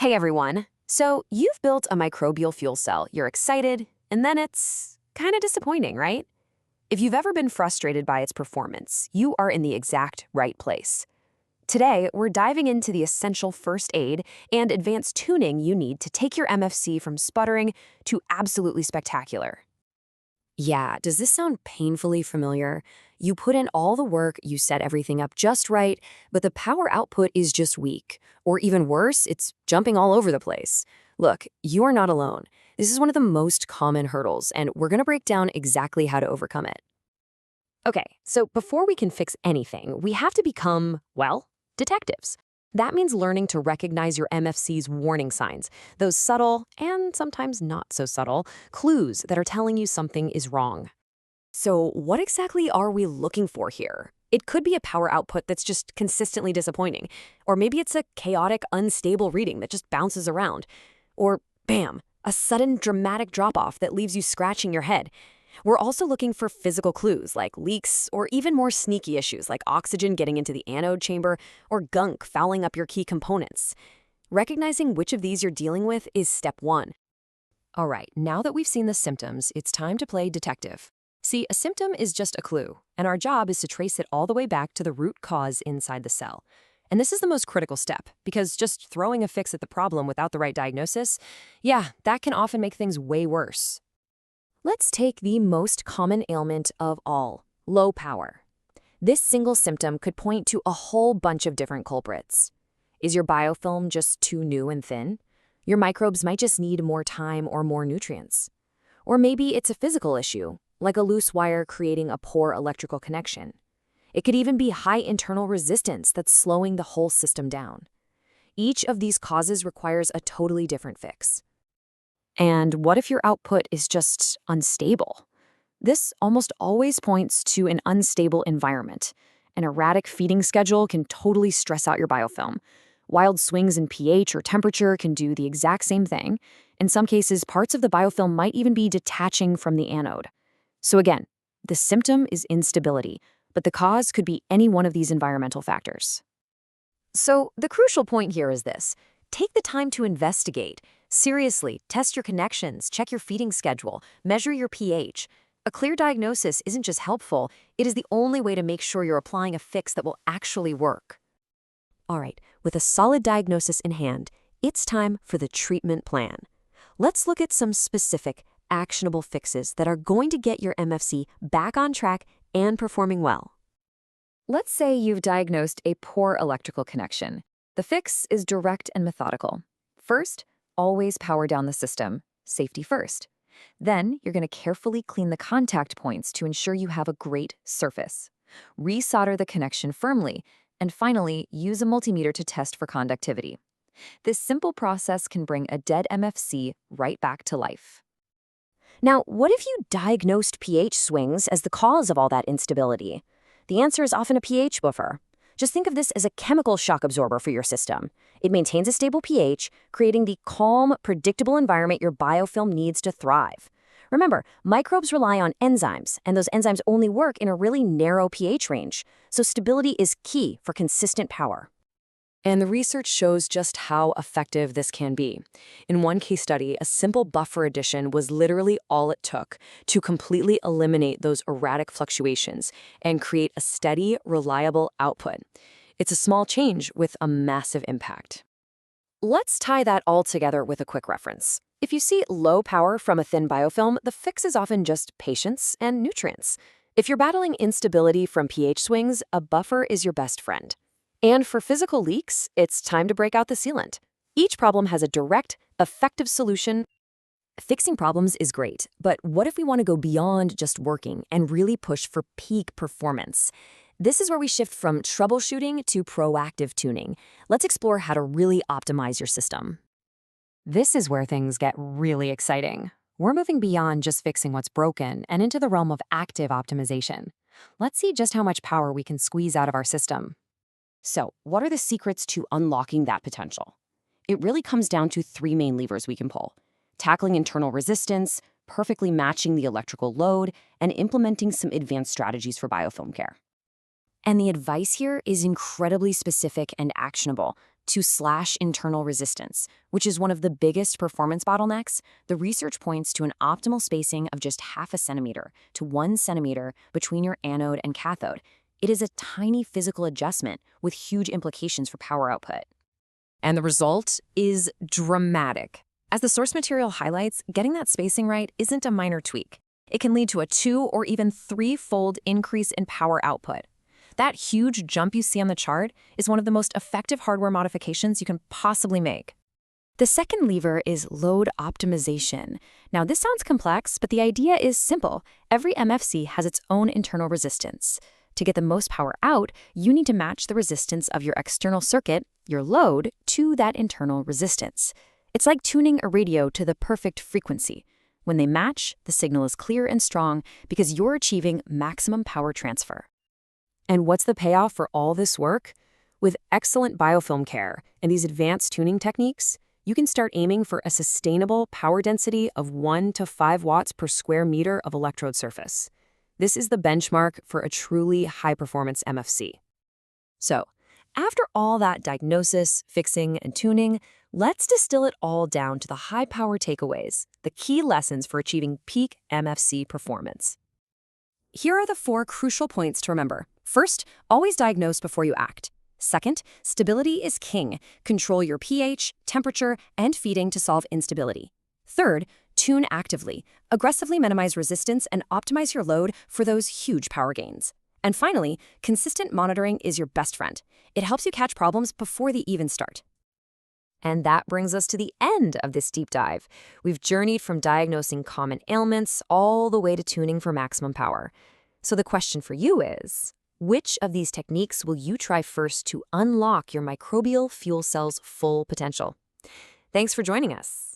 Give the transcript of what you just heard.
Hey everyone. So you've built a microbial fuel cell, you're excited, and then it's kind of disappointing, right? If you've ever been frustrated by its performance, you are in the exact right place. Today, we're diving into the essential first aid and advanced tuning you need to take your MFC from sputtering to absolutely spectacular. Yeah, does this sound painfully familiar? You put in all the work, you set everything up just right, but the power output is just weak. Or even worse, it's jumping all over the place. Look, you are not alone. This is one of the most common hurdles, and we're going to break down exactly how to overcome it. Okay, so before we can fix anything, we have to become, well, detectives. That means learning to recognize your MFC's warning signs, those subtle, and sometimes not so subtle, clues that are telling you something is wrong. So what exactly are we looking for here? It could be a power output that's just consistently disappointing, or maybe it's a chaotic, unstable reading that just bounces around. Or, bam, a sudden dramatic drop-off that leaves you scratching your head. We're also looking for physical clues like leaks or even more sneaky issues like oxygen getting into the anode chamber or gunk fouling up your key components. Recognizing which of these you're dealing with is step one. All right, now that we've seen the symptoms, it's time to play detective. See, a symptom is just a clue, and our job is to trace it all the way back to the root cause inside the cell. And this is the most critical step, because just throwing a fix at the problem without the right diagnosis, yeah, that can often make things way worse. Let's take the most common ailment of all, low power. This single symptom could point to a whole bunch of different culprits. Is your biofilm just too new and thin? Your microbes might just need more time or more nutrients. Or maybe it's a physical issue, like a loose wire creating a poor electrical connection. It could even be high internal resistance that's slowing the whole system down. Each of these causes requires a totally different fix. And what if your output is just unstable? This almost always points to an unstable environment. An erratic feeding schedule can totally stress out your biofilm. Wild swings in pH or temperature can do the exact same thing. In some cases, parts of the biofilm might even be detaching from the anode. So again, the symptom is instability, but the cause could be any one of these environmental factors. So the crucial point here is this. Take the time to investigate. Seriously, test your connections, check your feeding schedule, measure your pH. A clear diagnosis isn't just helpful, it is the only way to make sure you're applying a fix that will actually work. All right, with a solid diagnosis in hand, it's time for the treatment plan. Let's look at some specific, actionable fixes that are going to get your MFC back on track and performing well. Let's say you've diagnosed a poor electrical connection. The fix is direct and methodical. First, always power down the system, safety first. Then, you're going to carefully clean the contact points to ensure you have a great surface. Resolder the connection firmly, and finally, use a multimeter to test for conductivity. This simple process can bring a dead MFC right back to life. Now, what if you diagnosed pH swings as the cause of all that instability? The answer is often a pH buffer. Just think of this as a chemical shock absorber for your system. It maintains a stable pH, creating the calm, predictable environment your biofilm needs to thrive. Remember, microbes rely on enzymes, and those enzymes only work in a really narrow pH range, so stability is key for consistent power. And the research shows just how effective this can be. In one case study, a simple buffer addition was literally all it took to completely eliminate those erratic fluctuations and create a steady, reliable output. It's a small change with a massive impact. Let's tie that all together with a quick reference. If you see low power from a thin biofilm, the fix is often just patience and nutrients. If you're battling instability from pH swings, a buffer is your best friend. And for physical leaks, it's time to break out the sealant. Each problem has a direct, effective solution. Fixing problems is great, but what if we want to go beyond just working and really push for peak performance? This is where we shift from troubleshooting to proactive tuning. Let's explore how to really optimize your system. This is where things get really exciting. We're moving beyond just fixing what's broken and into the realm of active optimization. Let's see just how much power we can squeeze out of our system. So, what are the secrets to unlocking that potential? It really comes down to three main levers we can pull: tackling internal resistance, perfectly matching the electrical load, and implementing some advanced strategies for biofilm care. And the advice here is incredibly specific and actionable. To slash internal resistance, which is one of the biggest performance bottlenecks, the research points to an optimal spacing of just 0.5 centimeter to 1 centimeter between your anode and cathode. It is a tiny physical adjustment with huge implications for power output. And the result is dramatic. As the source material highlights, getting that spacing right isn't a minor tweak. It can lead to a 2 or even 3-fold increase in power output. That huge jump you see on the chart is one of the most effective hardware modifications you can possibly make. The second lever is load optimization. Now, this sounds complex, but the idea is simple. Every MFC has its own internal resistance. To get the most power out, you need to match the resistance of your external circuit, your load, to that internal resistance. It's like tuning a radio to the perfect frequency. When they match, the signal is clear and strong because you're achieving maximum power transfer. And what's the payoff for all this work? With excellent biofilm care and these advanced tuning techniques, you can start aiming for a sustainable power density of 1 to 5 watts per square meter of electrode surface. This is the benchmark for a truly high-performance MFC. So, after all that diagnosis, fixing, and tuning, let's distill it all down to the high-power takeaways, the key lessons for achieving peak MFC performance. Here are the 4 crucial points to remember. First, always diagnose before you act. Second, stability is king. Control your pH, temperature, and feeding to solve instability. Third, tune actively. Aggressively minimize resistance and optimize your load for those huge power gains. And finally, consistent monitoring is your best friend. It helps you catch problems before they even start. And that brings us to the end of this deep dive. We've journeyed from diagnosing common ailments all the way to tuning for maximum power. So the question for you is, which of these techniques will you try first to unlock your microbial fuel cell's full potential? Thanks for joining us.